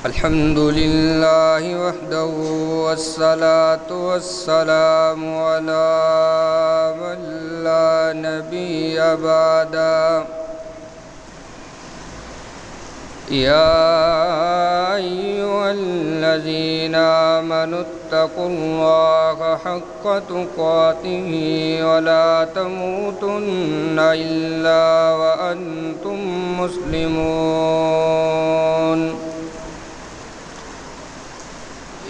الحمد لله وحده والصلاة والسلام على من لا نبي بعده يا أيها الذين آمنوا اتقوا الله حق تقاته ولا تموتن إلا وأنتم مسلمون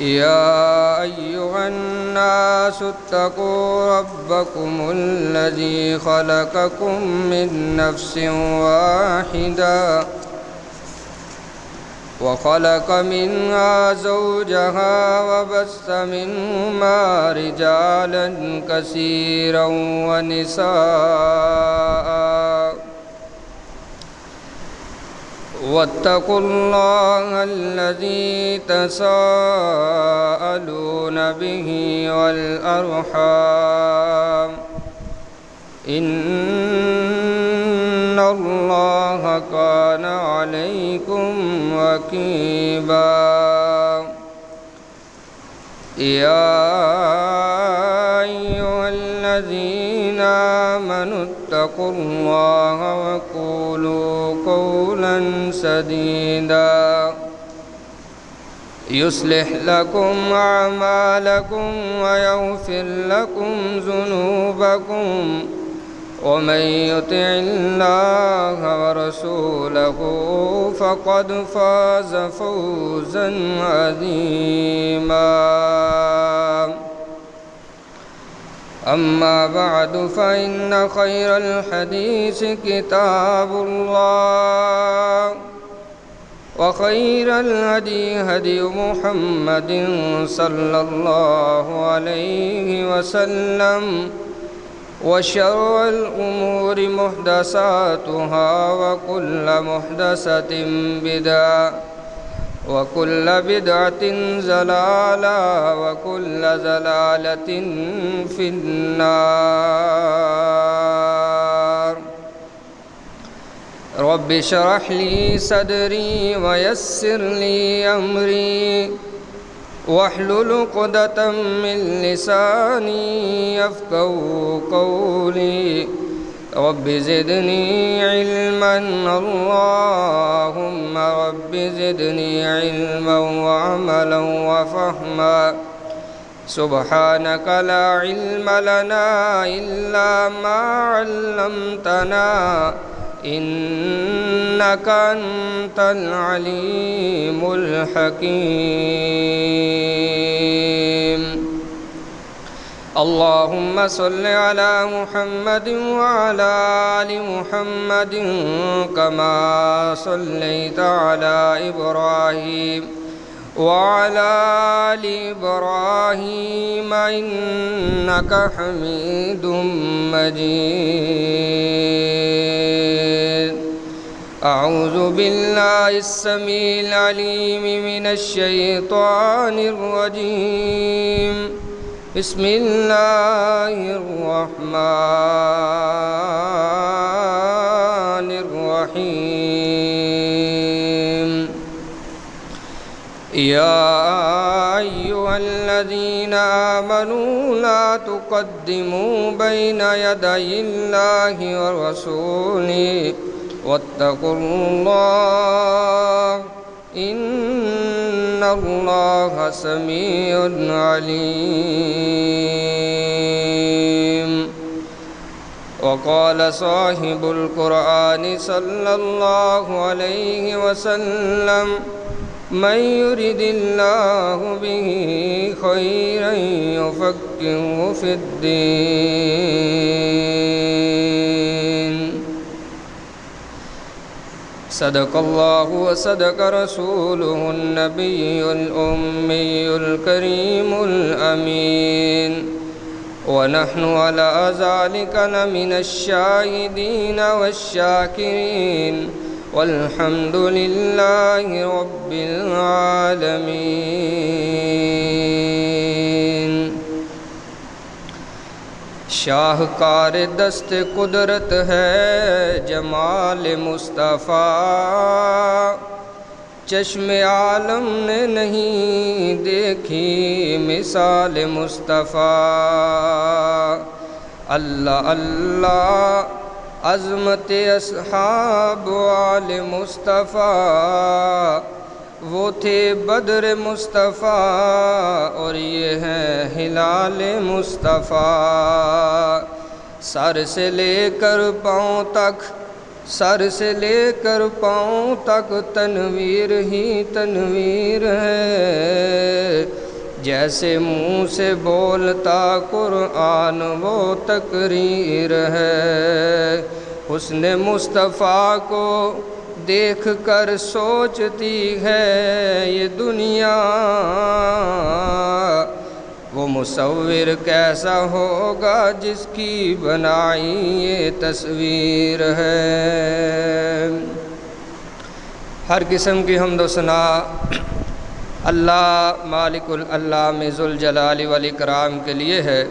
يا أيها الناس اتقوا ربكم الذي خلقكم من نفس واحدة وخلق منها زوجها وبث منهما رجالا كثيرا ونساء واتقوا الله الذي تساءلون به والأرحام إن الله كان عليكم رقيبا يا أيها الذين آمنوا اتقوا الله وقولوا قولا سديدا يصلح لكم أعمالكم ويغفر لكم ذنوبكم ومن يطع الله ورسوله فقد فاز فوزا عظيما أما بعد فإن خير الحديث كتاب الله وخير الهدي هدي محمد صلى الله عليه وسلم وشر الأمور محدثاتها وكل محدثة بدعة وكل بدعة ضلالة وكل ضلالة في النار رب اشرح لي صدري ويسر لي أمري واحلل عقدة من لساني يفقهوا قولي رب زدني علما اللهم رب زدني علما وعملا وفهما سبحانك لا علم لنا إلا ما علمتنا إنك أنت العليم الحكيم اللهم صل على محمد وعلى آل محمد كما صليت على إبراهيم وعلى آل إبراهيم إنك حميد مجيد أعوذ بالله السميع العليم من الشيطان الرجيم بسم الله الرحمن الرحيم يا أيها الذين آمنوا لا تقدموا بين يدي الله ورسوله واتقوا الله إن الله سميع عليم وقال صاحب القرآن صلى الله عليه وسلم من يرد الله به خيرا يفقهه في الدين صدق الله وصدق رسوله النبي الأمي الكريم الأمين ونحن على ذلك لمن الشاهدين والشاكرين والحمد لله رب العالمين شاہکار دست قدرت ہے جمال مصطفیٰ، چشم عالم نے نہیں دیکھی مثال مصطفیٰ۔ اللہ اللہ عظمت اصحاب آل مصطفیٰ، وہ تھے بدر مصطفیٰ اور یہ ہے ہلال مصطفیٰ۔ سر سے لے کر پاؤں تک، سر سے لے کر پاؤں تک تنویر ہی تنویر ہے، جیسے منہ سے بولتا قرآن وہ تقریر ہے۔ حسن مصطفیٰ کو دیکھ کر سوچتی ہے یہ دنیا، وہ مصور کیسا ہوگا جس کی بنائی یہ تصویر ہے۔ ہر قسم کی حمد و ثنا اللہ مالک العلام ذوالجلال والاکرام کے لیے ہے،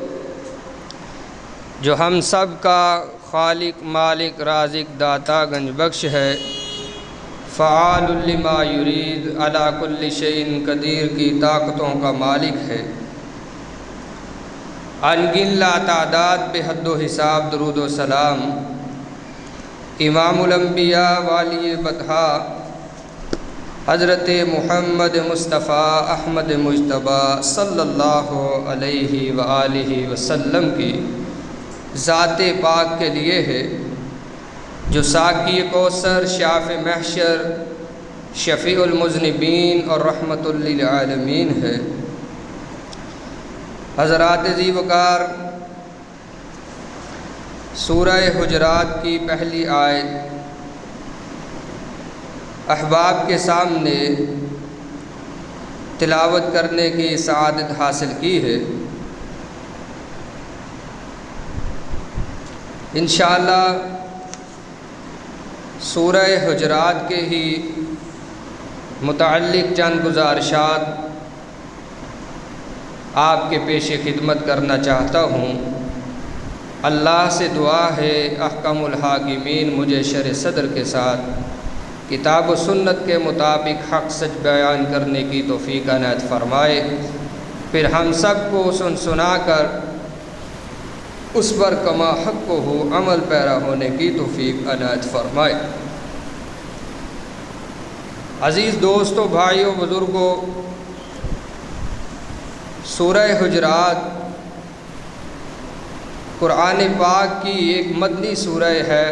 جو ہم سب کا خالق مالک رازق داتا گنج بخش ہے، فعال لما یرید علی کل شیء قدیر کی طاقتوں کا مالک ہے۔ انگن لا تعداد بے حد و حساب درود و سلام امام الانبیاء والی بطحا حضرت محمد مصطفیٰ احمد مجتبیٰ صلی اللہ علیہ وآلہ وسلم کی ذات پاک کے لیے ہے، جو ساقی کوثر، شاف محشر، شفیع المذنبین اور رحمت للعالمین ہے۔ حضرات ذی وقار، سورہ حجرات کی پہلی آیت احباب کے سامنے تلاوت کرنے کی سعادت حاصل کی ہے۔ انشاءاللہ سورہ حجرات کے ہی متعلق چند گزارشات آپ کے پیش خدمت کرنا چاہتا ہوں۔ اللہ سے دعا ہے احکم الحاکمین مجھے شرح صدر کے ساتھ کتاب و سنت کے مطابق حق سچ بیان کرنے کی توفیق عنایت فرمائے، پھر ہم سب کو سنا کر اس پر کما حق کو ہو عمل پیرا ہونے کی توفیق عنایت فرمائے۔ عزیز دوستو، بھائیو، بزرگو، سورہ حجرات قرآن پاک کی ایک مدنی سورہ ہے،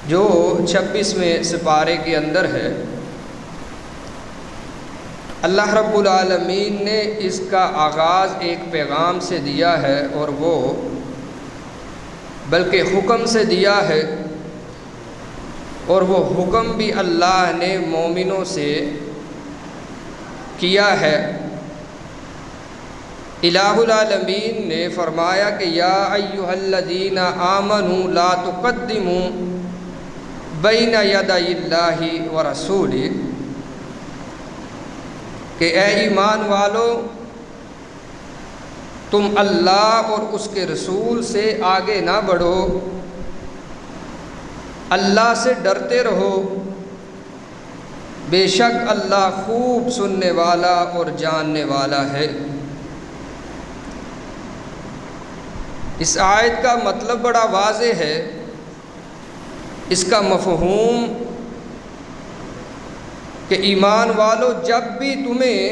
جو 26ویں سپارے کے اندر ہے۔ اللہ رب العالمین نے اس کا آغاز ایک پیغام سے دیا ہے، اور وہ بلکہ حکم سے دیا ہے، اور وہ حکم بھی اللہ نے مومنوں سے کیا ہے۔ الہ العالمین نے فرمایا کہ یا ایھا الذین آمنوا لا تقدموا بین یدی اللہ ورسولہ، کہ اے ایمان والو، تم اللہ اور اس کے رسول سے آگے نہ بڑھو، اللہ سے ڈرتے رہو، بے شک اللہ خوب سننے والا اور جاننے والا ہے۔ اس آیت کا مطلب بڑا واضح ہے، اس کا مفہوم کہ ایمان والو، جب بھی تمہیں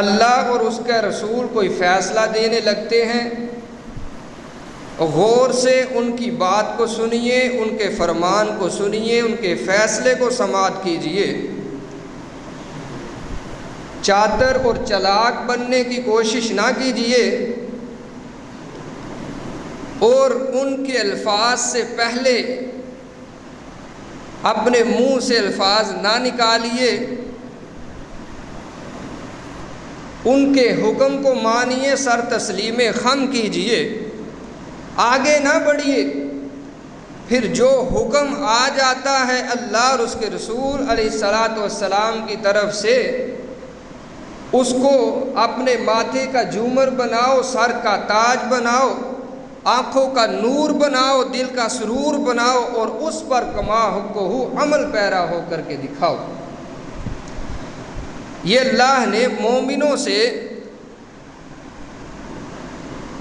اللہ اور اس کا رسول کوئی فیصلہ دینے لگتے ہیں، غور سے ان کی بات کو سنیے، ان کے فرمان کو سنیے، ان کے فیصلے کو سماعت کیجیے۔ چاتر اور چلاک بننے کی کوشش نہ کیجیے، اور ان کے الفاظ سے پہلے اپنے منہ سے الفاظ نہ نکالیے، ان کے حکم کو مانیے، سر تسلیم خم کیجیے، آگے نہ بڑھیے۔ پھر جو حکم آ جاتا ہے اللہ اور اس کے رسول علیہ الصلاۃ والسلام کی طرف سے، اس کو اپنے ماتھے کا جھومر بناؤ، سر کا تاج بناؤ، آنکھوں کا نور بناؤ، دل کا سرور بناؤ، اور اس پر کما حقہ عمل پیرا ہو کر کے دکھاؤ۔ یہ اللہ نے مومنوں سے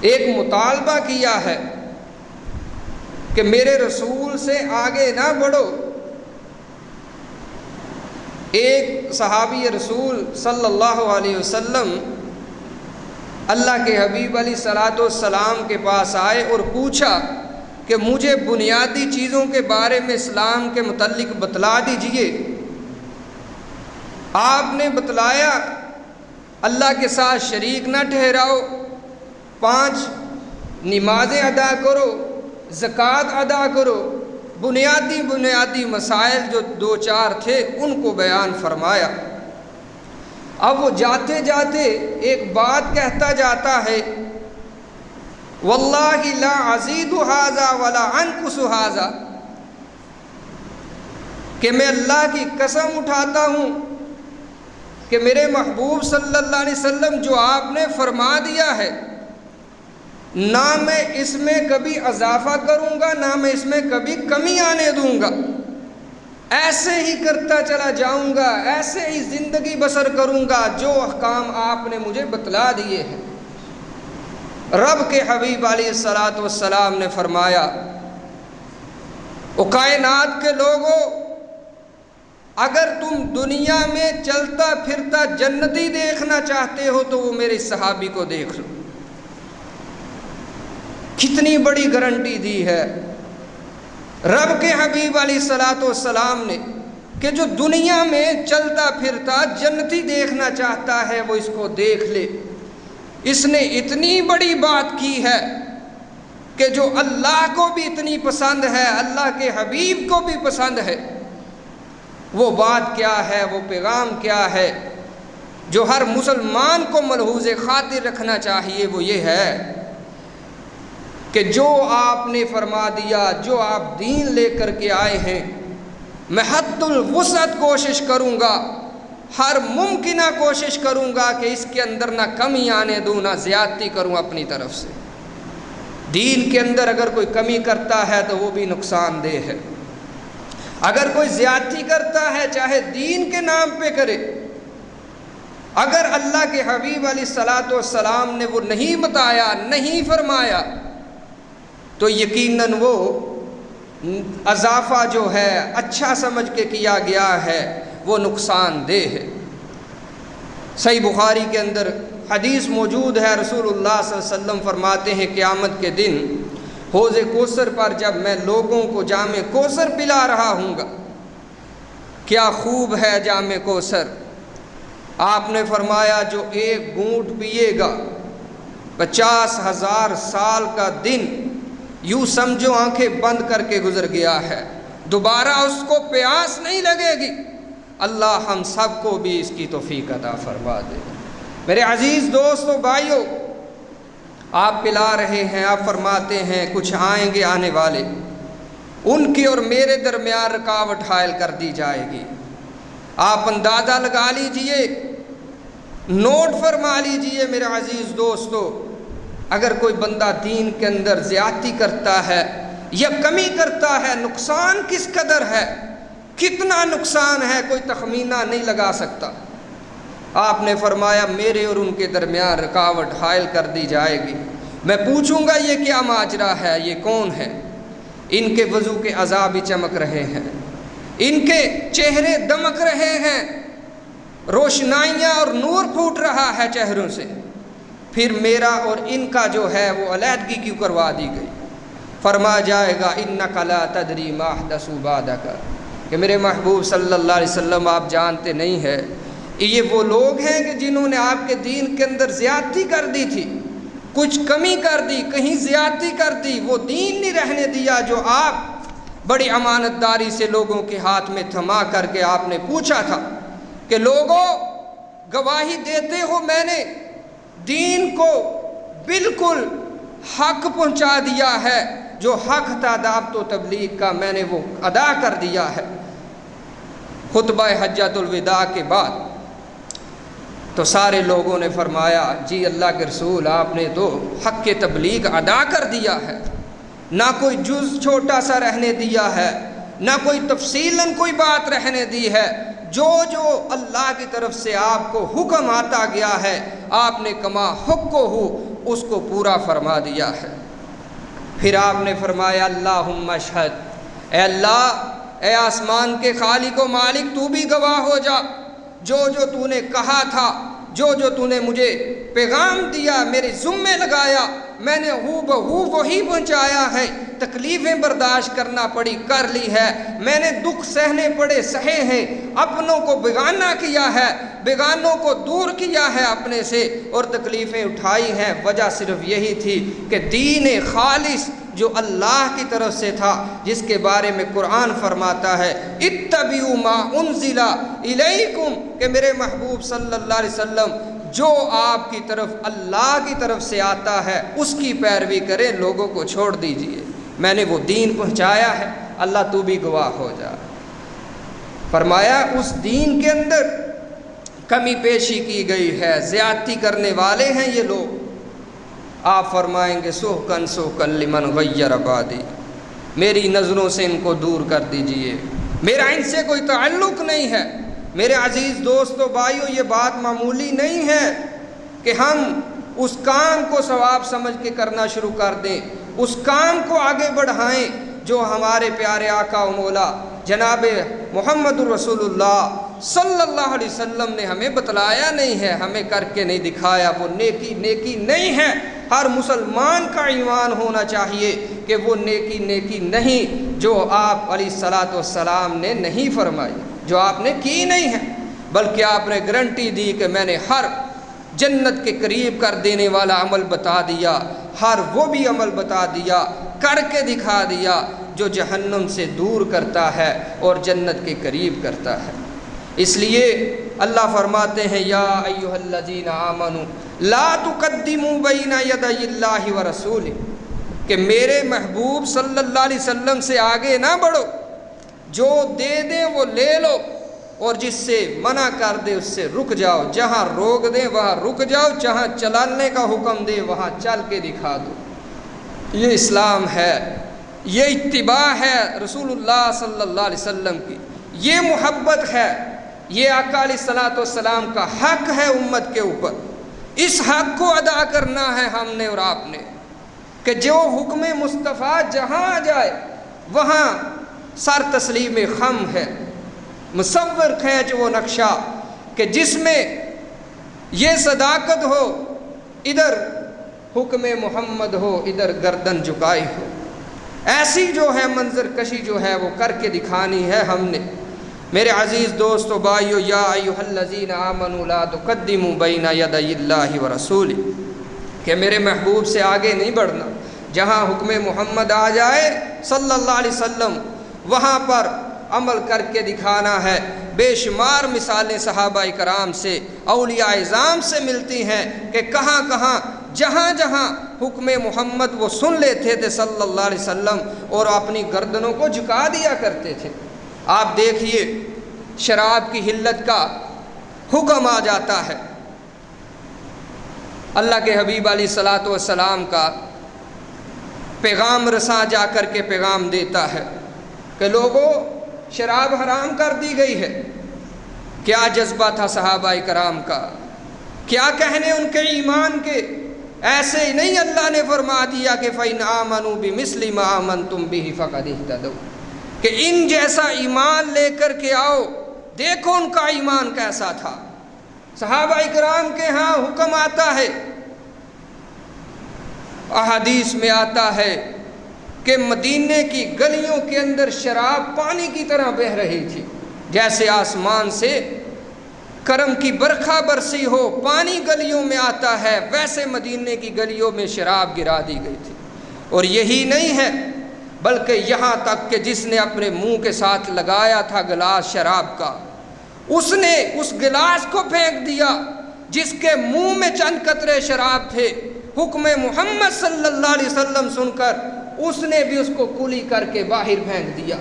ایک مطالبہ کیا ہے کہ میرے رسول سے آگے نہ بڑھو۔ ایک صحابی رسول صلی اللہ علیہ وسلم اللہ کے حبیب علیہ الصلوۃ والسلام کے پاس آئے اور پوچھا کہ مجھے بنیادی چیزوں کے بارے میں اسلام کے متعلق بتلا دیجئے۔ آپ نے بتلایا اللہ کے ساتھ شریک نہ ٹھہراؤ، 5 نمازیں ادا کرو، زکوٰۃ ادا کرو، بنیادی مسائل جو 2-4 تھے ان کو بیان فرمایا۔ اب وہ جاتے جاتے ایک بات کہتا جاتا ہے، واللہ لا ازید ھذا ولا انقص ھذا، کہ میں اللہ کی قسم اٹھاتا ہوں کہ میرے محبوب صلی اللہ علیہ وسلم جو آپ نے فرما دیا ہے، نہ میں اس میں کبھی اضافہ کروں گا، نہ میں اس میں کبھی کمی آنے دوں گا، ایسے ہی کرتا چلا جاؤں گا، ایسے ہی زندگی بسر کروں گا جو احکام آپ نے مجھے بتلا دیے ہیں۔ رب کے حبیب علیہ الصلوۃ والسلام نے فرمایا، او کائنات کے لوگوں، اگر تم دنیا میں چلتا پھرتا جنتی دیکھنا چاہتے ہو تو وہ میرے صحابی کو دیکھ لو۔ کتنی بڑی گارنٹی دی ہے رب کے حبیب علیہ الصلوۃ والسلام نے کہ جو دنیا میں چلتا پھرتا جنتی دیکھنا چاہتا ہے وہ اس کو دیکھ لے۔ اس نے اتنی بڑی بات کی ہے کہ جو اللہ کو بھی اتنی پسند ہے، اللہ کے حبیب کو بھی پسند ہے۔ وہ بات کیا ہے، وہ پیغام کیا ہے جو ہر مسلمان کو ملحوظ خاطر رکھنا چاہیے؟ وہ یہ ہے کہ جو آپ نے فرما دیا، جو آپ دین لے کر کے آئے ہیں، میں حد الوسعت کوشش کروں گا، ہر ممکنہ کوشش کروں گا کہ اس کے اندر نہ کمی آنے دوں، نہ زیادتی کروں اپنی طرف سے۔ دین کے اندر اگر کوئی کمی کرتا ہے تو وہ بھی نقصان دہ ہے، اگر کوئی زیادتی کرتا ہے چاہے دین کے نام پہ کرے، اگر اللہ کے حبیب علیہ الصلوۃ والسلام نے وہ نہیں بتایا، نہیں فرمایا، تو یقیناً وہ اضافہ جو ہے اچھا سمجھ کے کیا گیا ہے وہ نقصان دہ ہے۔ صحیح بخاری کے اندر حدیث موجود ہے، رسول اللہ صلی اللہ علیہ وسلم فرماتے ہیں قیامت کے دن حوض کوثر پر جب میں لوگوں کو جام کوثر پلا رہا ہوں گا، کیا خوب ہے جام کوثر، آپ نے فرمایا جو ایک گھونٹ پیے گا 50,000 سال کا دن یوں سمجھو آنکھیں بند کر کے گزر گیا ہے، دوبارہ اس کو پیاس نہیں لگے گی۔ اللہ ہم سب کو بھی اس کی توفیق عطا فرما دے۔ میرے عزیز دوستو بھائیو، آپ پلا رہے ہیں، آپ فرماتے ہیں کچھ آئیں گے آنے والے، ان کی اور میرے درمیان رکاوٹ حائل کر دی جائے گی۔ آپ اندازہ لگا لیجئے، نوٹ فرما لیجئے میرے عزیز دوستو، اگر کوئی بندہ دین کے اندر زیادتی کرتا ہے یا کمی کرتا ہے، نقصان کس قدر ہے، کتنا نقصان ہے، کوئی تخمینہ نہیں لگا سکتا۔ آپ نے فرمایا میرے اور ان کے درمیان رکاوٹ حائل کر دی جائے گی۔ میں پوچھوں گا یہ کیا ماجرا ہے، یہ کون ہے؟ ان کے وضو کے اعضاء بھی چمک رہے ہیں، ان کے چہرے دمک رہے ہیں، روشنائیاں اور نور پھوٹ رہا ہے چہروں سے، پھر میرا اور ان کا جو ہے وہ علیحدگی کیوں کروا دی گئی؟ فرمایا جائے گا انک لا تدری ما احدثوا بعدک، کہ میرے محبوب صلی اللہ علیہ وسلم آپ جانتے نہیں ہیں یہ وہ لوگ ہیں کہ جنہوں نے آپ کے دین کے اندر زیادتی کر دی تھی، کچھ کمی کر دی، کہیں زیادتی کر دی، وہ دین نہیں رہنے دیا جو آپ بڑی امانت داری سے لوگوں کے ہاتھ میں تھما کر کے آپ نے پوچھا تھا کہ لوگوں گواہی دیتے ہو میں نے دین کو بالکل حق پہنچا دیا ہے، جو حق تھا دعوت و تبلیغ کا میں نے وہ ادا کر دیا ہے۔ خطبہ حجۃ الوداع کے بعد تو سارے لوگوں نے فرمایا جی اللہ کے رسول آپ نے تو حق کے تبلیغ ادا کر دیا ہے، نہ کوئی جز چھوٹا سا رہنے دیا ہے، نہ کوئی تفصیلاً کوئی بات رہنے دی ہے، جو اللہ کی طرف سے آپ کو حکم آتا گیا ہے آپ نے کما حق کو ہو اس کو پورا فرما دیا ہے۔ پھر آپ نے فرمایا اللہم اشہد، اے اللہ، اے آسمان کے خالق و مالک تو بھی گواہ ہو جا، جو تو نے کہا تھا، جو تو نے مجھے پیغام دیا، میرے ذمے لگایا، میں نے ہو بہو وہی پہنچایا ہے، تکلیفیں برداشت کرنا پڑی کر لی ہے، میں نے دکھ سہنے پڑے سہے ہیں، اپنوں کو بیگانہ کیا ہے، بیگانوں کو دور کیا ہے اپنے سے اور تکلیفیں اٹھائی ہیں، وجہ صرف یہی تھی کہ دین خالص جو اللہ کی طرف سے تھا، جس کے بارے میں قرآن فرماتا ہے اتبعوا ما انزل الیکم، کہ میرے محبوب صلی اللہ علیہ وسلم جو آپ کی طرف اللہ کی طرف سے آتا ہے اس کی پیروی کریں، لوگوں کو چھوڑ دیجئے، میں نے وہ دین پہنچایا ہے، اللہ تو بھی گواہ ہو جا۔ فرمایا اس دین کے اندر کمی پیشی کی گئی ہے، زیادتی کرنے والے ہیں یہ لوگ۔ آپ فرمائیں گے سحقن سحقن لمن غیر بعدی، میری نظروں سے ان کو دور کر دیجئے، میرا ان سے کوئی تعلق نہیں ہے۔ میرے عزیز دوستو بھائیو، یہ بات معمولی نہیں ہے کہ ہم اس کام کو ثواب سمجھ کے کرنا شروع کر دیں، اس کام کو آگے بڑھائیں جو ہمارے پیارے آقا و مولا جناب محمد الرسول اللہ صلی اللہ علیہ وسلم نے ہمیں بتلایا نہیں ہے، ہمیں کر کے نہیں دکھایا۔ وہ نیکی نہیں ہے۔ ہر مسلمان کا ایمان ہونا چاہیے کہ وہ نیکی نہیں جو آپ علیہ الصلاۃ والسلام نے نہیں فرمائی، جو آپ نے کی نہیں ہے، بلکہ آپ نے گارنٹی دی کہ میں نے ہر جنت کے قریب کر دینے والا عمل بتا دیا، ہر وہ بھی عمل بتا دیا، کر کے دکھا دیا جو جہنم سے دور کرتا ہے اور جنت کے قریب کرتا ہے۔ اس لیے اللہ فرماتے ہیں یا ایھا الذین آمنوا لا تقدموا بین یدی اللہ ورسولہ، کہ میرے محبوب صلی اللہ علیہ وسلم سے آگے نہ بڑھو، جو دے دیں وہ لے لو اور جس سے منع کر دے اس سے رک جاؤ، جہاں روک دیں وہاں رک جاؤ، جہاں چلانے کا حکم دے وہاں چل کے دکھا دو۔ یہ اسلام ہے، یہ اتباع ہے رسول اللہ صلی اللہ علیہ وسلم کی، یہ محبت ہے، یہ آقا علیہ الصلوۃ والسلام کا حق ہے امت کے اوپر۔ اس حق کو ادا کرنا ہے ہم نے اور آپ نے، کہ جو حکم مصطفیٰ جہاں جائے وہاں سر تسلیم خم ہے، مصور کھینچ وہ نقشہ کہ جس میں یہ صداقت ہو، ادھر حکم محمد ہو، ادھر گردن جھکائی ہو، ایسی جو ہے منظر کشی جو ہے وہ کر کے دکھانی ہے ہم نے۔ میرے عزیز دوستو بھائیو، یا ایھا الذین آمنوا لا تقدموا بین یدی اللہ ورسولہ، کہ میرے محبوب سے آگے نہیں بڑھنا، جہاں حکم محمد آ جائے صلی اللہ علیہ وسلم وہاں پر عمل کر کے دکھانا ہے۔ بے شمار مثالیں صحابہ کرام سے، اولیاء اعظام سے ملتی ہیں کہ کہاں کہاں جہاں جہاں حکم محمد وہ سن لیتے تھے صلی اللہ علیہ وسلم اور اپنی گردنوں کو جھکا دیا کرتے تھے۔ آپ دیکھیے شراب کی حلت کا حکم آ جاتا ہے، اللہ کے حبیب علیہ الصلوۃ والسلام کا پیغام رساں جا کر کے پیغام دیتا ہے کہ لوگوں شراب حرام کر دی گئی ہے۔ کیا جذبہ تھا صحابہ کرام کا، کیا کہنے ان کے ایمان کے، ایسے ہی نہیں اللہ نے فرما دیا کہ فَإِنْ آمَنُوا بِمِثْلِ مَا آمَنْتُمْ بِهِ فَقَدِ اهْتَدَوْا، کہ ان جیسا ایمان لے کر کے آؤ۔ دیکھو ان کا ایمان کیسا تھا۔ صحابہ کرام کے ہاں حکم آتا ہے، احادیث میں آتا ہے کہ مدینے کی گلیوں کے اندر شراب پانی کی طرح بہہ رہی تھی، جیسے آسمان سے کرم کی برکھا برسی ہو، پانی گلیوں میں آتا ہے، ویسے مدینے کی گلیوں میں شراب گرا دی گئی تھی۔ اور یہی نہیں ہے بلکہ یہاں تک کہ جس نے اپنے منہ کے ساتھ لگایا تھا گلاس شراب کا، اس نے اس گلاس کو پھینک دیا جس کے منہ میں چند قطرے شراب تھے۔ حکم محمد صلی اللہ علیہ وسلم سن کر اس نے بھی اس کو کلی کر کے باہر پھینک دیا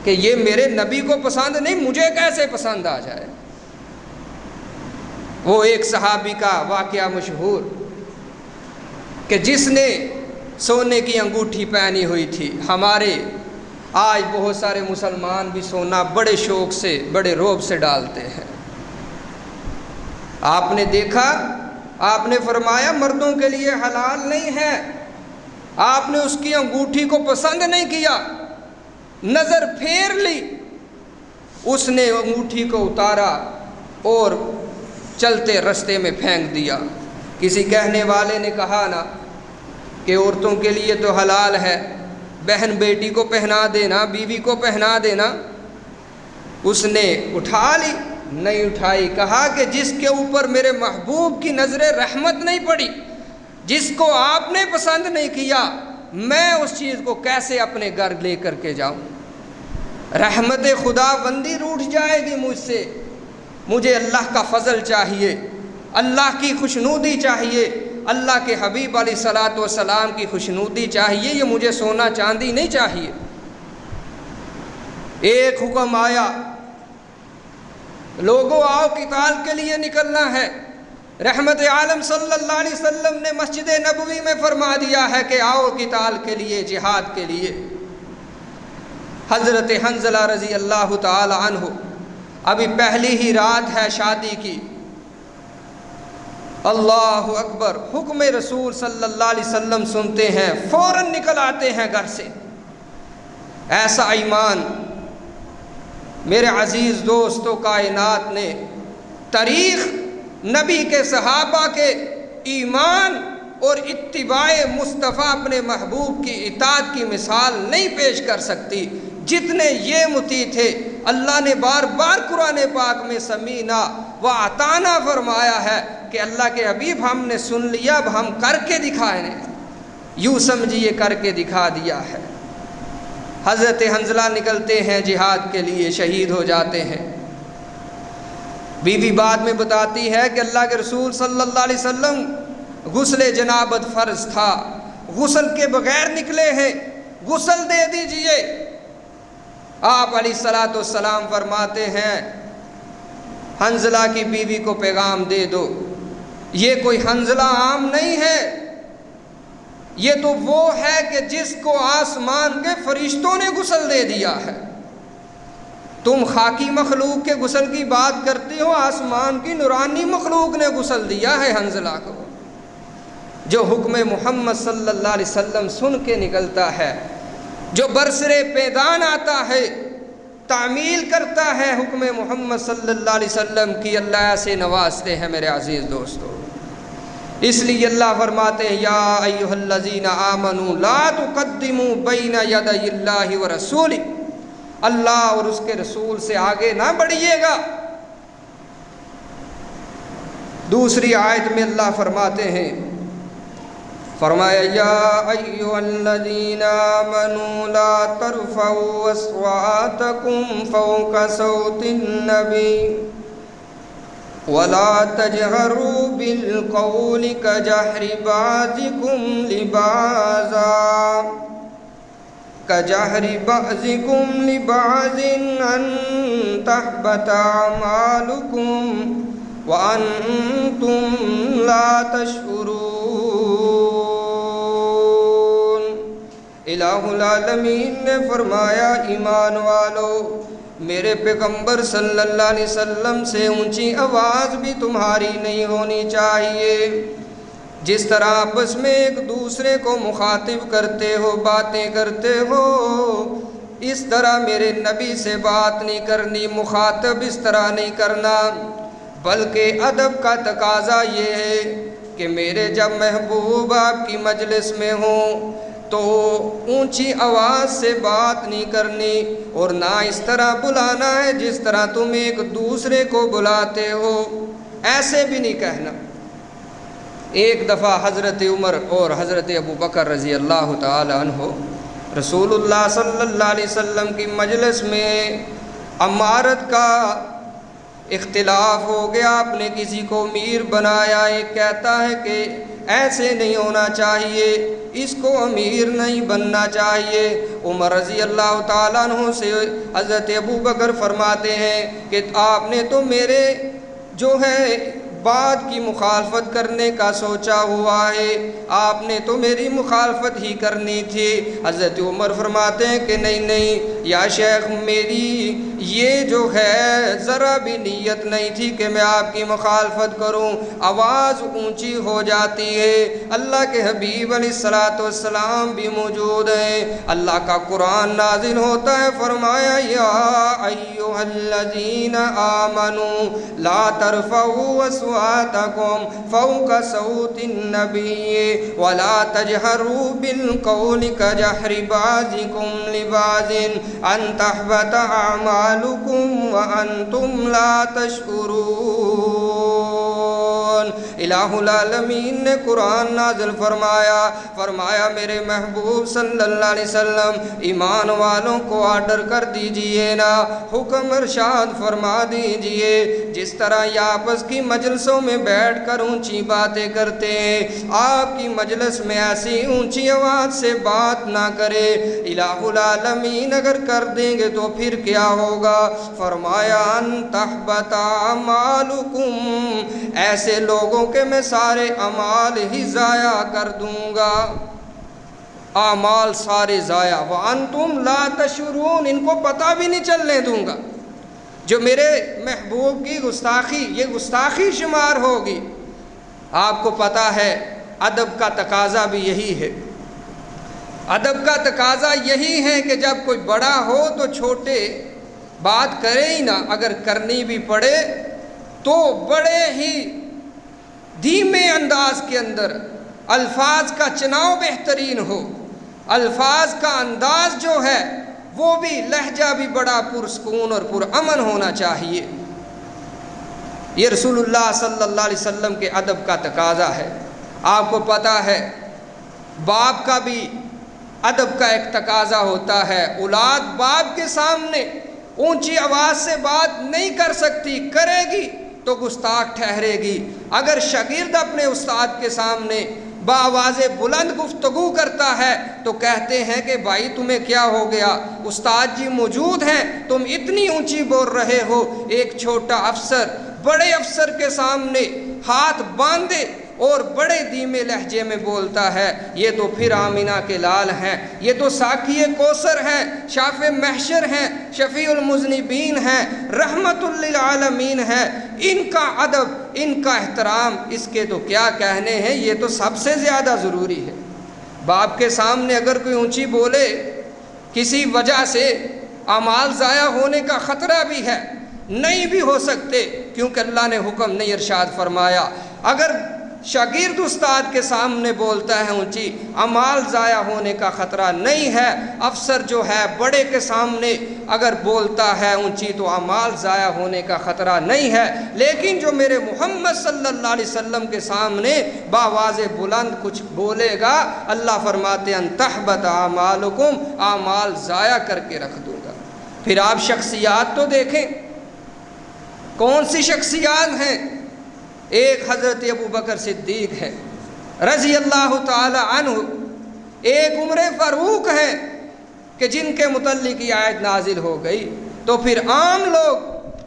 کہ یہ میرے نبی کو پسند نہیں، مجھے کیسے پسند آ جائے۔ وہ ایک صحابی کا واقعہ مشہور کہ جس نے سونے کی انگوٹھی پہنی ہوئی تھی. ہمارے آج بہت سارے مسلمان بھی سونا بڑے شوق سے بڑے روب سے ڈالتے ہیں. آپ نے دیکھا، آپ نے فرمایا مردوں کے لیے حلال نہیں ہے. آپ نے اس کی انگوٹھی کو پسند نہیں کیا، نظر پھیر لی، اس نے انگوٹھی کو اتارا اور چلتے رستے میں پھینک دیا. کسی کہنے والے نے کہا نا کہ عورتوں کے لیے تو حلال ہے، بہن بیٹی کو پہنا دینا، بیوی کو پہنا دینا. اس نے اٹھا لی، نہیں اٹھائی. کہا کہ جس کے اوپر میرے محبوب کی نظر رحمت نہیں پڑی، جس کو آپ نے پسند نہیں کیا، میں اس چیز کو کیسے اپنے گھر لے کر کے جاؤں؟ رحمت خدا بندی روٹھ جائے گی مجھ سے. مجھے اللہ کا فضل چاہیے، اللہ کی خوشنودی چاہیے، اللہ کے حبیب علیہ الصلاۃ والسلام کی خوشنودی چاہیے. یہ مجھے سونا چاندی نہیں چاہیے. ایک حکم آیا، لوگوں آؤ قتال کے لیے نکلنا ہے. رحمت عالم صلی اللہ علیہ وسلم نے مسجد نبوی میں فرما دیا ہے کہ آؤ قتال کے لیے، جہاد کے لیے. حضرت حنظلہ رضی اللہ تعالی عنہ، ابھی پہلی ہی رات ہے شادی کی. اللہ اکبر، حکم رسول صلی اللہ علیہ وسلم سنتے ہیں، فوراً نکل آتے ہیں گھر سے. ایسا ایمان میرے عزیز دوستو، کائنات نے تاریخ نبی کے صحابہ کے ایمان اور اتباع مصطفیٰ اپنے محبوب کی اطاعت کی مثال نہیں پیش کر سکتی. جتنے یہ مطیع تھے، اللہ نے بار بار قرآن پاک میں سمینا و اطعنا فرمایا ہے کہ اللہ کے حبیب ہم نے سن لیا، اب ہم کر کے دکھائیں. یوں سمجھیے کر کے دکھا دیا ہے. حضرت حنظلہ نکلتے ہیں جہاد کے لیے، شہید ہو جاتے ہیں. بیوی بعد میں بتاتی ہے کہ اللہ کے رسول صلی اللہ علیہ وسلم غسل جنابت فرض تھا، غسل کے بغیر نکلے ہیں، غسل دے دیجئے. آپ علیہ الصلاۃ والسلام فرماتے ہیں حنظلہ کی بیوی کو پیغام دے دو، یہ کوئی حنظلہ عام نہیں ہے، یہ تو وہ ہے کہ جس کو آسمان کے فرشتوں نے غسل دے دیا ہے. تم خاکی مخلوق کے غسل کی بات کرتے ہو، آسمان کی نورانی مخلوق نے غسل دیا ہے حنظلہ کو. جو حکم محمد صلی اللہ علیہ وسلم سن کے نکلتا ہے، جو برسرے پیدان آتا ہے، تعمیل کرتا ہے حکم محمد صلی اللہ علیہ وسلم کی، اللہ ایسے نوازتے ہیں میرے عزیز دوستو. اس لیے اللہ فرماتے ہیں یا ایھا الذین آمنوا لا تقدموا بین یدی اللہ ورسولہ، اللہ اور اس کے رسول سے آگے نہ بڑھیے گا. دوسری آیت میں اللہ فرماتے ہیں، فرمایا یا ایھا الذین آمنوا لا ترفعوا اصواتکم فوق صوت النبی ولا تجهروا بالقول كجهر بعضكم لبعض أن تحبط أعمالكم وأنتم لا تشعرون. الہ العالمین نے فرمایا ایمان والو، میرے پیغمبر صلی اللہ علیہ وسلم سے اونچی آواز بھی تمہاری نہیں ہونی چاہیے. جس طرح آپس میں ایک دوسرے کو مخاطب کرتے ہو، باتیں کرتے ہو، اس طرح میرے نبی سے بات نہیں کرنی، مخاطب اس طرح نہیں کرنا. بلکہ ادب کا تقاضا یہ ہے کہ میرے جب محبوب آپ کی مجلس میں ہوں تو اونچی آواز سے بات نہیں کرنی، اور نہ اس طرح بلانا ہے جس طرح تم ایک دوسرے کو بلاتے ہو، ایسے بھی نہیں کہنا. ایک دفعہ حضرت عمر اور حضرت ابو بکر رضی اللہ تعالی عنہ رسول اللہ صلی اللہ علیہ وسلم کی مجلس میں امارت کا اختلاف ہو گیا. آپ نے کسی کو امیر بنایا، ایک کہتا ہے کہ ایسے نہیں ہونا چاہیے، اس کو امیر نہیں بننا چاہیے. عمر رضی اللہ تعالیٰ عنہ سے حضرت ابو بکر فرماتے ہیں کہ آپ نے تو میرے جو ہے بات کی مخالفت کرنے کا سوچا ہوا ہے، آپ نے تو میری مخالفت ہی کرنی تھی۔ حضرت عمر فرماتے ہیں کہ نہیں نہیں یا شیخ، میری یہ جو ہے ذرا بھی نیت نہیں تھی کہ میں آپ کی مخالفت کروں۔ آواز اونچی ہو جاتی ہے، اللہ کے حبیب علیہ السلام بھی موجود ہیں، اللہ کا قرآن نازل ہوتا ہے، فرمایا یا ایھا الذین آمنوا لا ترفعوا اصواتکم فوق صوت النبی ولا تجہروا بالقول کجہر بعضکم لبعض ان تحبط اعمالکم وانتم لا تشعرون۔ الہ العالمین نے قرآن نازل فرمایا میرے محبوب صلی اللہ علیہ وسلم ایمان والوں کو آرڈر کر دیجئے نا، حکم ارشاد فرما دیجئے، جس طرح یہ آپس کی مجلسوں میں بیٹھ کر اونچی باتیں کرتے ہیں، آپ کی مجلس میں ایسی اونچی آواز سے بات نہ کرے۔ الہ العالمین اگر کر دیں گے تو پھر کیا ہوگا؟ فرمایا ان تحبط اعمالکم، ایسے لوگوں کے میں سارے اعمال ہی ضائع کر دوں گا، اعمال سارے ضائع، وانتم لا تشعرون، ان کو پتہ بھی نہیں چلنے دوں گا۔ جو میرے محبوب کی گستاخی، یہ گستاخی شمار ہوگی۔ آپ کو پتہ ہے ادب کا تقاضا بھی یہی ہے، ادب کا تقاضا یہی ہے کہ جب کوئی بڑا ہو تو چھوٹے بات کرے ہی نہ، اگر کرنی بھی پڑے تو بڑے ہی دھیمے انداز کے اندر، الفاظ کا چناؤ بہترین ہو، الفاظ کا انداز جو ہے وہ بھی، لہجہ بھی بڑا پرسکون اور پرامن ہونا چاہیے۔ یہ رسول اللہ صلی اللہ علیہ وسلم کے ادب کا تقاضا ہے۔ آپ کو پتہ ہے باپ کا بھی ادب کا ایک تقاضا ہوتا ہے، اولاد باپ کے سامنے اونچی آواز سے بات نہیں کر سکتی، کرے گی تو گستاخ ٹھہرے گی۔ اگر شاگرد اپنے استاد کے سامنے بآواز بلند گفتگو کرتا ہے تو کہتے ہیں کہ بھائی تمہیں کیا ہو گیا، استاد جی موجود ہیں، تم اتنی اونچی بول رہے ہو۔ ایک چھوٹا افسر بڑے افسر کے سامنے ہاتھ باندھے اور بڑے دھیمے لہجے میں بولتا ہے، یہ تو پھر آمینہ کے لال ہیں، یہ تو ساقی کوثر ہیں، شافع محشر ہیں، شفیع المذنبین ہیں، رحمت للعالمین ہیں۔ ان کا ادب، ان کا احترام، اس کے تو کیا کہنے ہیں، یہ تو سب سے زیادہ ضروری ہے۔ باپ کے سامنے اگر کوئی اونچی بولے، کسی وجہ سے اعمال ضائع ہونے کا خطرہ بھی ہے، نہیں بھی ہو سکتے، کیونکہ اللہ نے حکم نہیں ارشاد فرمایا۔ اگر شاگرد استاد کے سامنے بولتا ہے اونچی، اعمال ضائع ہونے کا خطرہ نہیں ہے۔ افسر جو ہے بڑے کے سامنے اگر بولتا ہے اونچی تو اعمال ضائع ہونے کا خطرہ نہیں ہے۔ لیکن جو میرے محمد صلی اللہ علیہ وسلم کے سامنے بآواز بلند کچھ بولے گا، اللہ فرماتے ہیں ان تحبط اعمالکم، اعمال ضائع کر کے رکھ دوں گا۔ پھر آپ شخصیات تو دیکھیں، کون سی شخصیات ہیں؟ ایک حضرت ابوبکر صدیق ہے رضی اللہ تعالی عنہ، ایک عمر فاروق ہے کہ جن کے متعلق یہ آیت نازل ہو گئی۔ تو پھر عام لوگ،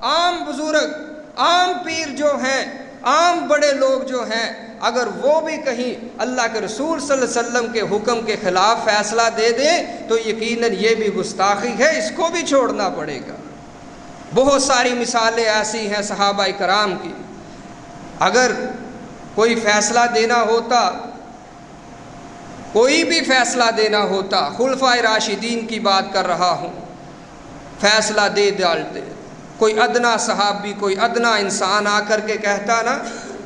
عام بزرگ، عام پیر جو ہیں، عام بڑے لوگ جو ہیں، اگر وہ بھی کہیں اللہ کے رسول صلی اللہ علیہ وسلم کے حکم کے خلاف فیصلہ دے دیں تو یقیناً یہ بھی گستاخی ہے، اس کو بھی چھوڑنا پڑے گا۔ بہت ساری مثالیں ایسی ہیں صحابہ کرام کی، اگر کوئی فیصلہ دینا ہوتا، کوئی بھی فیصلہ دینا ہوتا، خلفائے راشدین کی بات کر رہا ہوں، فیصلہ دے ڈالتے، کوئی ادنا صحابی، کوئی ادنا انسان آ کر کے کہتا نا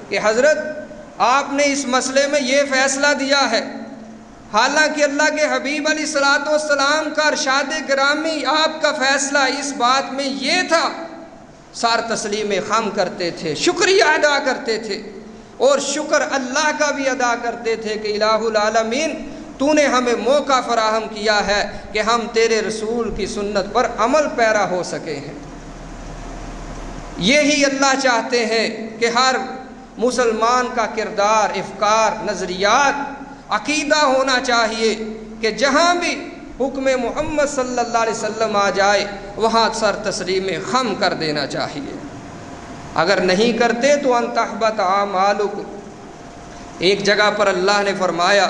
کہ حضرت آپ نے اس مسئلے میں یہ فیصلہ دیا ہے، حالانکہ اللہ کے حبیب علیہ السلام کا ارشاد گرامی آپ کا فیصلہ اس بات میں یہ تھا، سار تسلیم خم کرتے تھے، شکریہ ادا کرتے تھے، اور شکر اللہ کا بھی ادا کرتے تھے کہ الہ العالمین تو نے ہمیں موقع فراہم کیا ہے کہ ہم تیرے رسول کی سنت پر عمل پیرا ہو سکے ہیں۔ یہی اللہ چاہتے ہیں کہ ہر مسلمان کا کردار، افکار، نظریات، عقیدہ ہونا چاہیے کہ جہاں بھی حکم محمد صلی اللہ علیہ وسلم آ جائے وہاں سر تسلیم خم کر دینا چاہیے۔ اگر نہیں کرتے تو ان تحبط اعمالکم۔ ایک جگہ پر اللہ نے فرمایا،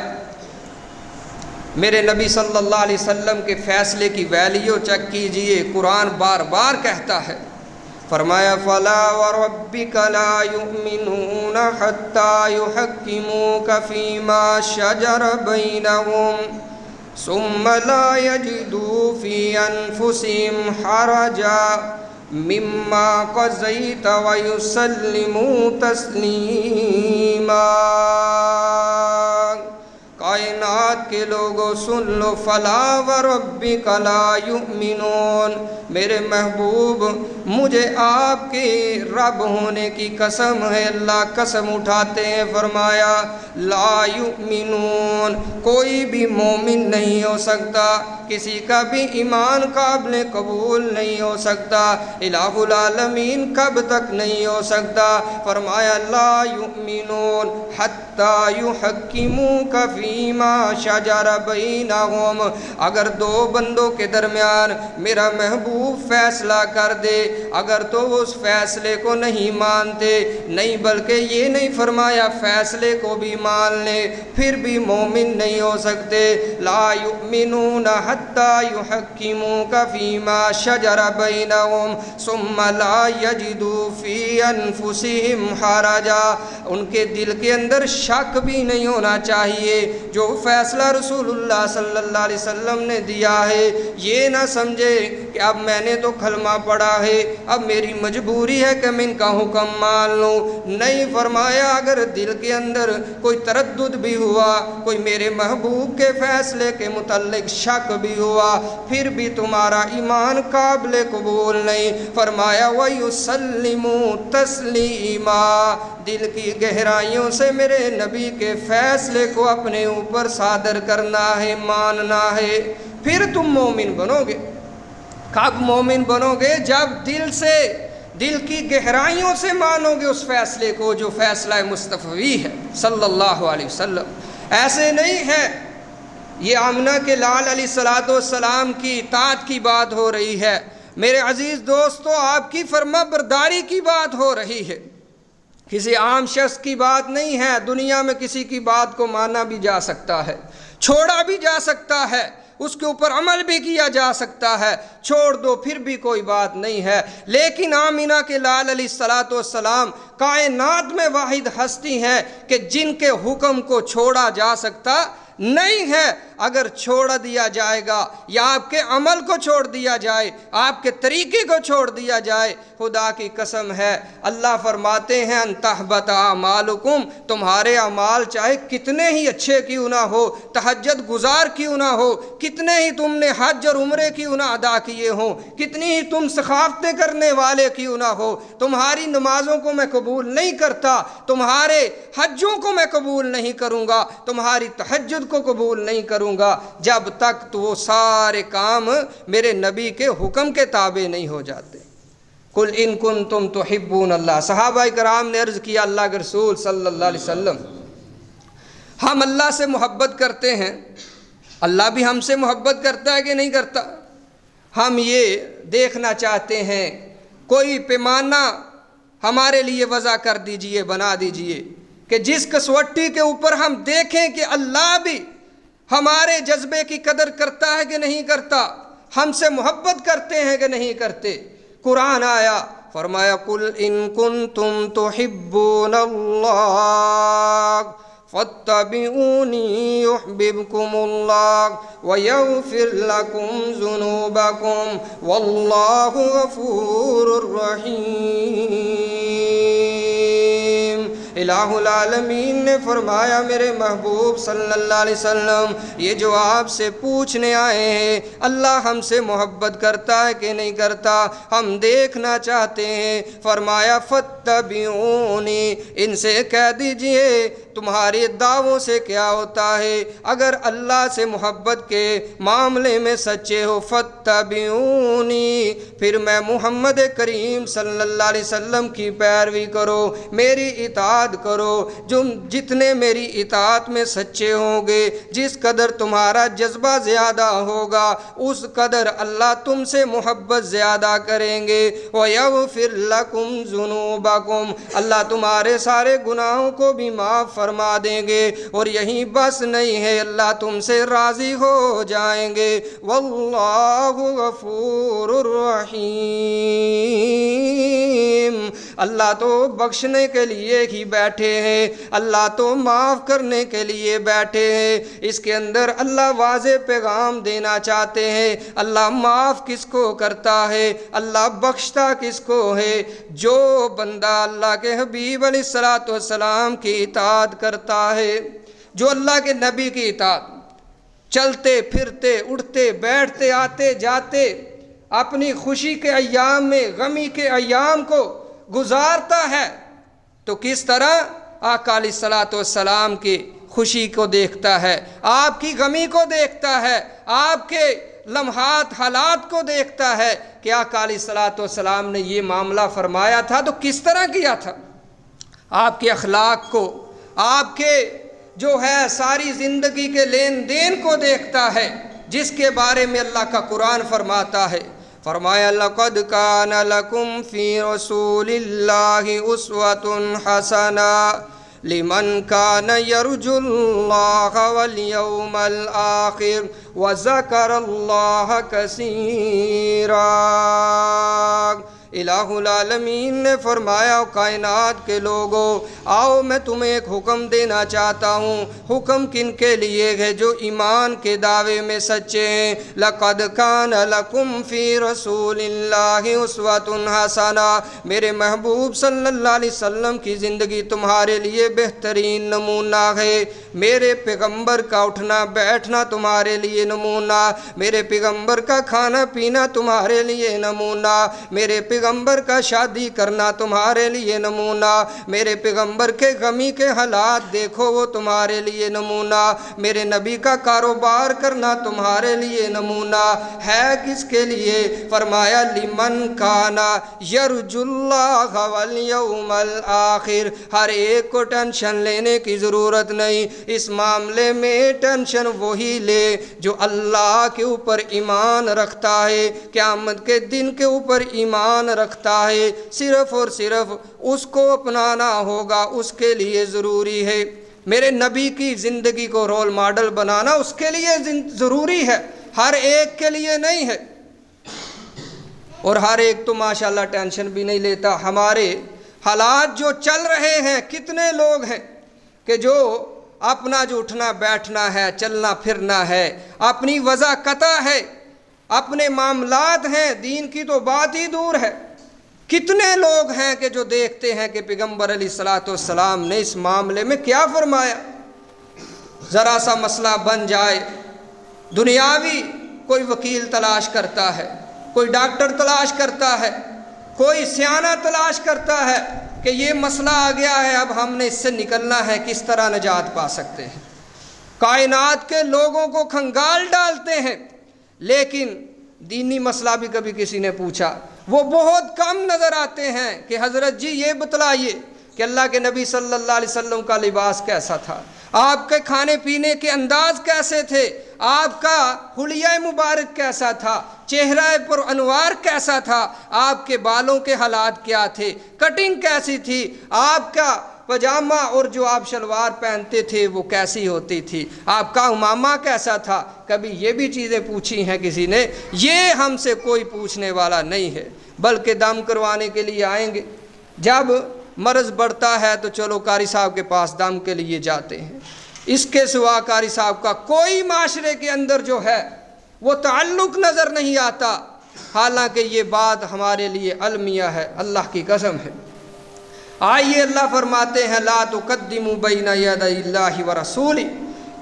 میرے نبی صلی اللہ علیہ وسلم کے فیصلے کی ویلیو چیک کیجئے، قرآن بار بار کہتا ہے، فرمایا فَلَا وَرَبِّكَ لَا يُؤْمِنُونَ حَتَّى يُحَكِّمُوكَ فِي مَا شَجَرَ بَيْنَهُمْ ثُمَّ لَا يَجِدُوا فِي أَنفُسِهِمْ حَرَجًا مِّمَّا قَضَيْتَ وَيُسَلِّمُوا تَسْلِيمًا۔ کائنات کے لوگوں سن لو، فَلَا وَرَبِّكَ لَا يُؤْمِنُونَ، میرے محبوب مجھے آپ کے رب ہونے کی قسم ہے، اللہ قسم اٹھاتے ہیں، فرمایا لا یؤمنون، کوئی بھی مومن نہیں ہو سکتا، کسی کا بھی ایمان قابل قبول نہیں ہو سکتا، الہ العالمین کب تک نہیں ہو سکتا؟ فرمایا لا یؤمنون حتی یحکموک فیما شجر بینہم، اگر دو بندوں کے درمیان میرا محبوب فیصلہ کر دے، اگر تو اس فیصلے کو نہیں مانتے، نہیں بلکہ یہ نہیں فرمایا فیصلے کو بھی مان لے، پھر بھی مومن نہیں ہو سکتے۔ لا یؤمنون حتی یحکموک فیما شجر بینہم ثم لا یجدوا فی انفسہم حرجا، ان کے دل کے اندر شک بھی نہیں ہونا چاہیے، جو فیصلہ رسول اللہ صلی اللہ علیہ وسلم نے دیا ہے یہ نہ سمجھے کہ اب میں نے تو کلمہ پڑھا ہے، اب میری مجبوری ہے کہ میں ان کا حکم مان لوں۔ نہیں، فرمایا اگر دل کے اندر کوئی تردد بھی ہوا، کوئی میرے محبوب کے فیصلے کے متعلق شک بھی ہوا، پھر بھی تمہارا ایمان قابل قبول نہیں۔ فرمایا وَيُسَلِّمُوا تَسْلِيمًا، دل کی گہرائیوں سے میرے نبی کے فیصلے کو اپنے اوپر صادر کرنا ہے، ماننا ہے، پھر تم مومن بنو گے۔ کب مومن بنو گے؟ جب دل سے، دل کی گہرائیوں سے مانو گے اس فیصلے کو جو فیصلہ مصطفی ہے صلی اللہ علیہ وسلم۔ ایسے نہیں ہے، یہ آمنہ کے لال علیہ السلام کی اطاعت کی بات ہو رہی ہے، میرے عزیز دوستو آپ کی فرما برداری کی بات ہو رہی ہے، کسی عام شخص کی بات نہیں ہے۔ دنیا میں کسی کی بات کو مانا بھی جا سکتا ہے، چھوڑا بھی جا سکتا ہے، اس کے اوپر عمل بھی کیا جا سکتا ہے، چھوڑ دو پھر بھی کوئی بات نہیں ہے۔ لیکن آمینہ کے لال علیہ السلام کائنات میں واحد ہستی ہیں کہ جن کے حکم کو چھوڑا جا سکتا نہیں ہے۔ اگر چھوڑ دیا جائے گا یا آپ کے عمل کو چھوڑ دیا جائے، آپ کے طریقے کو چھوڑ دیا جائے، خدا کی قسم ہے اللہ فرماتے ہیں ان تحبط اعمالکم، تمہارے اعمال چاہے کتنے ہی اچھے کیوں نہ ہو، تہجد گزار کیوں نہ ہو، کتنے ہی تم نے حج اور عمرے کیوں نہ ادا کیے ہوں، کتنی ہی تم ثقافتیں کرنے والے کیوں نہ ہو، تمہاری نمازوں کو میں قبول نہیں کرتا، تمہارے حجوں کو میں قبول نہیں کروں گا، تمہاری تہجد کو قبول نہیں کروں گا، جب تک تو وہ سارے کام میرے نبی کے حکم کے تابع نہیں ہو جاتے۔ قل ان کنتم تحبون اللہ، صحابہ کرام نے عرض کیا اللہ کے رسول صلی اللہ علیہ وسلم ہم اللہ سے محبت کرتے ہیں، اللہ بھی ہم سے محبت کرتا ہے کہ نہیں کرتا؟ ہم یہ دیکھنا چاہتے ہیں، کوئی پیمانہ ہمارے لیے وضع کر دیجئے، بنا دیجئے کہ جس کسوٹی کے اوپر ہم دیکھیں کہ اللہ بھی ہمارے جذبے کی قدر کرتا ہے کہ نہیں کرتا، ہم سے محبت کرتے ہیں کہ نہیں کرتے۔ قرآن آیا، فرمایا قل ان کنتم تحبون اللہ فاتبعونی یحببکم اللہ ویغفر لکم ذنوبکم واللہ غفور رحیم۔ الہ العالمین نے فرمایا میرے محبوب صلی اللہ علیہ وسلم یہ جو آپ سے پوچھنے آئے ہیں اللہ ہم سے محبت کرتا ہے کہ نہیں کرتا، ہم دیکھنا چاہتے ہیں۔ فرمایا فاتبعونی، ان سے کہہ دیجئے تمہارے دعووں سے کیا ہوتا ہے، اگر اللہ سے محبت کے معاملے میں سچے ہو فاتبعونی، پھر میں محمد کریم صلی اللہ علیہ وسلم کی پیروی کرو، میری اطاعت اطاعت کرو، جتنے میری اطاعت میں سچے ہوں گے، جس قدر تمہارا جذبہ زیادہ ہوگا اس قدر اللہ تم سے محبت زیادہ کریں گے۔ وَيَغْفِرْ لَكُمْ ذُنُوبَكُمْ، اللہ تمہارے سارے گناہوں کو بھی معاف فرما دیں گے، اور یہی بس نہیں ہے، اللہ تم سے راضی ہو جائیں گے۔ وَاللَّهُ غَفُورٌ رَحِيمٌ، اللہ تو بخشنے کے لیے ہی بیٹھے ہیں، اللہ تو معاف کرنے کے لیے بیٹھے ہیں۔ اس کے اندر اللہ واضح پیغام دینا چاہتے ہیں، اللہ معاف کس کو کرتا ہے، اللہ بخشتا کس کو ہے؟ جو بندہ اللہ کے حبیب علیہ السلام کی اطاعت کرتا ہے، جو اللہ کے نبی کی اطاعت، چلتے پھرتے اٹھتے بیٹھتے آتے جاتے اپنی خوشی کے ایام میں غمی کے ایام کو گزارتا ہے، تو کس طرح آقا علیہ السلام کی خوشی کو دیکھتا ہے، آپ کی غمی کو دیکھتا ہے، آپ کے لمحات حالات کو دیکھتا ہے کہ آقا علیہ السلام نے یہ معاملہ فرمایا تھا تو کس طرح کیا تھا، آپ کے اخلاق کو، آپ کے جو ہے ساری زندگی کے لین دین کو دیکھتا ہے، جس کے بارے میں اللہ کا قرآن فرماتا ہے، فرمایا لَقَدْ كَانَ لَكُمْ فِي رَسُولِ اللَّهِ أُسْوَةٌ حَسَنَةٌ لِمَنْ كَانَ يَرْجُو اللَّهَ وَالْيَوْمَ الْآخِرَ وَذَكَرَ اللَّهَ كَثِيرًا۔ الہ العالمین نے فرمایا کائنات کے لوگوں، آؤ میں تمہیں ایک حکم دینا چاہتا ہوں۔ حکم کن کے لیے ہے؟ جو ایمان کے دعوے میں سچے ہیں۔ لَقَدْ كَانَ لَكُمْ فِي رَسُولِ اللَّهِ أُسْوَةٌ حَسَنَةٌ، میرے محبوب صلی اللہ علیہ وسلم کی زندگی تمہارے لیے بہترین نمونہ ہے، میرے پیغمبر کا اٹھنا بیٹھنا تمہارے لیے نمونہ، میرے پیغمبر کا کھانا پینا تمہارے لیے نمونہ، میرے پیغمبر کا شادی کرنا تمہارے لیے نمونہ، میرے پیغمبر کے غمی کے حالات دیکھو وہ تمہارے لیے نمونہ، میرے نبی کا کاروبار کرنا تمہارے لیے نمونہ ہے۔ کس کے لیے؟ فرمایا لمن کانا یرجو اللہ والیوم الآخر، ہر ایک کو ٹینشن لینے کی ضرورت نہیں، اس معاملے میں ٹینشن وہی لے جو اللہ کے اوپر ایمان رکھتا ہے، قیامت کے دن کے اوپر ایمان رکھتا ہے، صرف اور صرف اس کو اپنانا ہوگا، اس کے لیے ضروری ہے۔ میرے نبی کی زندگی کو رول ماڈل بنانا اس کے لیے ضروری ہے، ہر ایک کے لیے نہیں ہے، اور ہر ایک تو ماشاءاللہ ٹینشن بھی نہیں لیتا۔ ہمارے حالات جو چل رہے ہیں، کتنے لوگ ہیں کہ جو اپنا جو اٹھنا بیٹھنا ہے، چلنا پھرنا ہے، اپنی وضع قطع ہے، اپنے معاملات ہیں، دین کی تو بات ہی دور ہے۔ کتنے لوگ ہیں کہ جو دیکھتے ہیں کہ پیغمبر علیہ السلام نے اس معاملے میں کیا فرمایا، ذرا سا مسئلہ بن جائے، دنیاوی کوئی وکیل تلاش کرتا ہے، کوئی ڈاکٹر تلاش کرتا ہے، کوئی سیانہ تلاش کرتا ہے کہ یہ مسئلہ آ گیا ہے، اب ہم نے اس سے نکلنا ہے، کس طرح نجات پا سکتے ہیں۔ کائنات کے لوگوں کو کھنگال ڈالتے ہیں، لیکن دینی مسئلہ بھی کبھی کسی نے پوچھا، وہ بہت کم نظر آتے ہیں کہ حضرت جی یہ بتلائیے کہ اللہ کے نبی صلی اللہ علیہ وسلم کا لباس کیسا تھا، آپ کے کھانے پینے کے انداز کیسے تھے، آپ کا حلیہ مبارک کیسا تھا، چہرہ پر انوار کیسا تھا، آپ کے بالوں کے حالات کیا تھے، کٹنگ کیسی تھی، آپ کا پجامہ اور جو آپ شلوار پہنتے تھے وہ کیسی ہوتی تھی، آپ کا امامہ کیسا تھا، کبھی یہ بھی چیزیں پوچھی ہیں کسی نے؟ یہ ہم سے کوئی پوچھنے والا نہیں ہے، بلکہ دم کروانے کے لیے آئیں گے، جب مرض بڑھتا ہے تو چلو قاری صاحب کے پاس دم کے لیے جاتے ہیں، اس کے سوا قاری صاحب کا کوئی معاشرے کے اندر جو ہے وہ تعلق نظر نہیں آتا، حالانکہ یہ بات ہمارے لیے المیہ ہے، اللہ کی قسم ہے۔ آئیے اللہ فرماتے ہیں لا تقدموا بین یدی اللہ ورسولہ،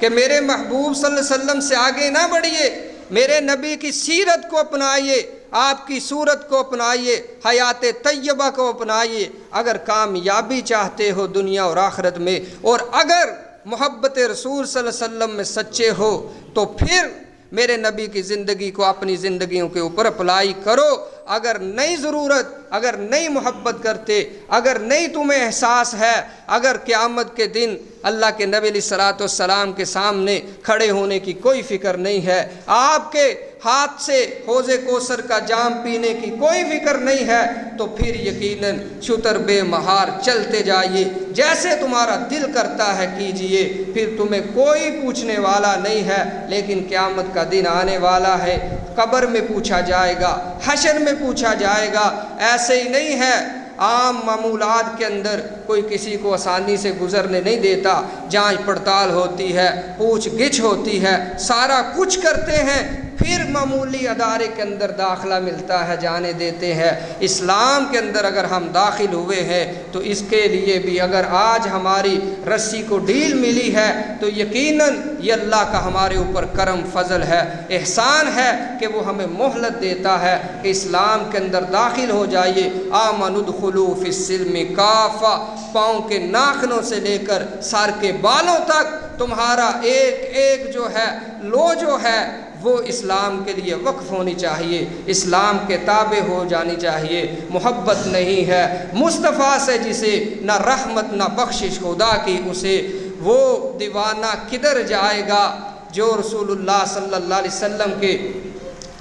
کہ میرے محبوب صلی اللہ علیہ وسلم سے آگے نہ بڑھیے، میرے نبی کی سیرت کو اپنائیے، آپ کی صورت کو اپنائیے، حیات طیبہ کو اپنائیے، اگر کامیابی چاہتے ہو دنیا اور آخرت میں، اور اگر محبت رسول صلی اللہ علیہ وسلم میں سچے ہو تو پھر میرے نبی کی زندگی کو اپنی زندگیوں کے اوپر اپلائی کرو۔ اگر نئی ضرورت، اگر نئی محبت کرتے، اگر نئی تمہیں احساس ہے، اگر قیامت کے دن اللہ کے نبی علیہ الصلوۃ والسلام کے سامنے کھڑے ہونے کی کوئی فکر نہیں ہے، آپ کے ہاتھ سے حوض کوثر کا جام پینے کی کوئی فکر نہیں ہے، تو پھر یقیناً شتر بے مہار چلتے جائیے، جیسے تمہارا دل کرتا ہے کیجئے، پھر تمہیں کوئی پوچھنے والا نہیں ہے۔ لیکن قیامت کا دن آنے والا ہے، قبر میں پوچھا جائے گا، حشر میں پوچھا جائے گا۔ ایسے ہی نہیں ہے عام معمولات کے اندر کوئی کسی کو آسانی سے گزرنے نہیں دیتا، جانچ پڑتال ہوتی ہے، پوچھ گچھ ہوتی ہے، سارا کچھ کرتے ہیں، پھر معمولی ادارے کے اندر داخلہ ملتا ہے، جانے دیتے ہیں۔ اسلام کے اندر اگر ہم داخل ہوئے ہیں تو اس کے لیے بھی اگر آج ہماری رسی کو ڈھیل ملی ہے تو یقیناً یہ اللہ کا ہمارے اوپر کرم فضل ہے، احسان ہے کہ وہ ہمیں مہلت دیتا ہے کہ اسلام کے اندر داخل ہو جائیے۔ آمنوا ادخلوا فی السلم کافہ، پاؤں کے ناخنوں سے لے کر سر کے بالوں تک تمہارا ایک ایک جو ہے لو جو ہے وہ اسلام کے لیے وقف ہونی چاہیے، اسلام کے تابع ہو جانی چاہیے۔ محبت نہیں ہے مصطفیٰ سے جسے نہ رحمت نہ بخشش خدا کی اسے، وہ دیوانہ کدھر جائے گا جو رسول اللہ صلی اللہ علیہ وسلم کے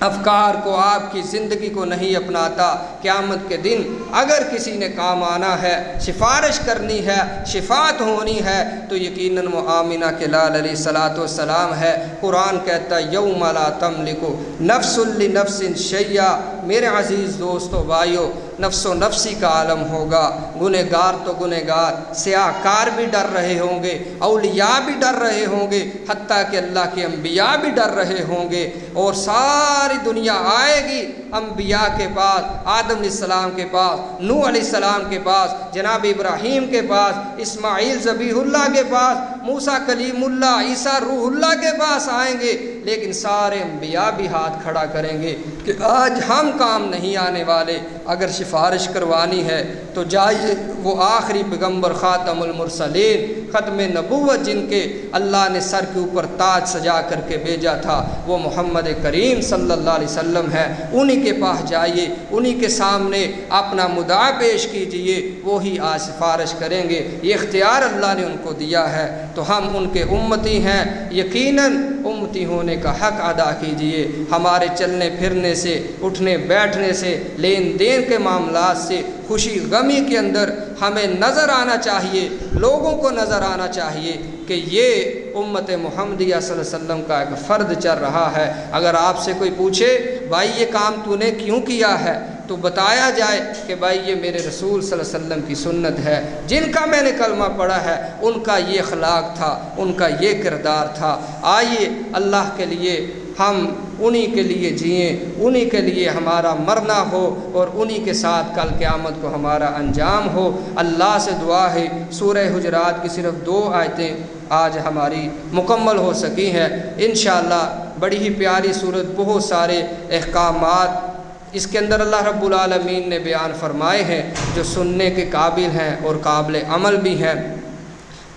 افکار کو، آپ کی زندگی کو نہیں اپناتا۔ قیامت کے دن اگر کسی نے کام آنا ہے، سفارش کرنی ہے، شفاعت ہونی ہے، تو یقیناً وہ آمینہ کے لال علیہ الصلوۃ والسلام ہے۔ قرآن کہتا ہے یوم لا تملک نفس لنفس شیئا۔ میرے عزیز دوستو بھائیو، نفس و نفسی کا عالم ہوگا، گنہگار تو گنہگار، سیاہ کار بھی ڈر رہے ہوں گے، اولیاء بھی ڈر رہے ہوں گے، حتیٰ کہ اللہ کے انبیاء بھی ڈر رہے ہوں گے، اور ساری دنیا آئے گی انبیاء کے پاس، آدم علیہ السلام کے پاس، نوح علیہ السلام کے پاس، جناب ابراہیم کے پاس، اسماعیل ذبیح اللہ کے پاس، موسیٰ کلیم اللہ، عیسیٰ روح اللہ کے پاس آئیں گے، لیکن سارے انبیاء بھی ہاتھ کھڑا کریں گے کہ آج ہم کام نہیں آنے والے۔ اگر سفارش کروانی ہے تو جائیے وہ آخری پیغمبر خاتم المرسلین، ختم نبوت جن کے اللہ نے سر کے اوپر تاج سجا کر کے بھیجا تھا، وہ محمد کریم صلی اللہ علیہ وسلم ہے، انہی کے پاس جائیے، انہی کے سامنے اپنا مدعا پیش کیجئے، وہی آج سفارش کریں گے۔ یہ اختیار اللہ نے ان کو دیا ہے، تو ہم ان کے امتی ہیں، یقیناً امتی ہونے کا حق ادا کیجئے۔ ہمارے چلنے پھرنے سے، اٹھنے بیٹھنے سے، لین دین کے معاملات سے، خوشی غمی کے اندر ہمیں نظر آنا چاہیے، لوگوں کو نظر آنا چاہیے کہ یہ امت محمدیہ صلی اللہ علیہ وسلم کا ایک فرد چل رہا ہے۔ اگر آپ سے کوئی پوچھے بھائی یہ کام تو نے کیوں کیا ہے، تو بتایا جائے کہ بھائی یہ میرے رسول صلی اللہ علیہ وسلم کی سنت ہے، جن کا میں نے کلمہ پڑھا ہے ان کا یہ اخلاق تھا، ان کا یہ کردار تھا۔ آئیے اللہ کے لیے ہم انہی کے لیے جئیں، انہی کے لیے ہمارا مرنا ہو، اور انہی کے ساتھ کل قیامت کو ہمارا انجام ہو۔ اللہ سے دعا ہے، سورہ حجرات کی صرف 2 آیتیں آج ہماری مکمل ہو سکی ہیں، انشاءاللہ بڑی ہی پیاری صورت، بہت سارے احکامات اس کے اندر اللہ رب العالمین نے بیان فرمائے ہیں جو سننے کے قابل ہیں اور قابل عمل بھی ہیں۔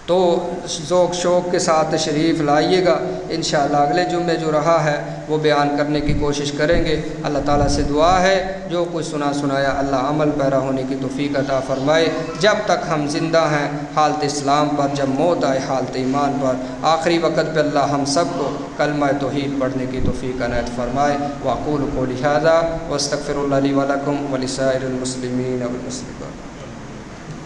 تو ذوق شوق کے ساتھ تشریف لائیے گا، انشاءاللہ اگلے جمعے جو رہا ہے وہ بیان کرنے کی کوشش کریں گے۔ اللہ تعالیٰ سے دعا ہے جو کچھ سنایا اللہ عمل پیرا ہونے کی توفیق عطا فرمائے۔ جب تک ہم زندہ ہیں حالت اسلام پر، جب موت آئے حالت ایمان پر، آخری وقت پہ اللہ ہم سب کو کلمہ توحید پڑھنے کی توفیق عنایت فرمائے۔ واقول قولی ھذا واستغفر اللہ لی ولکم ولسائر المسلمین والمسلمات۔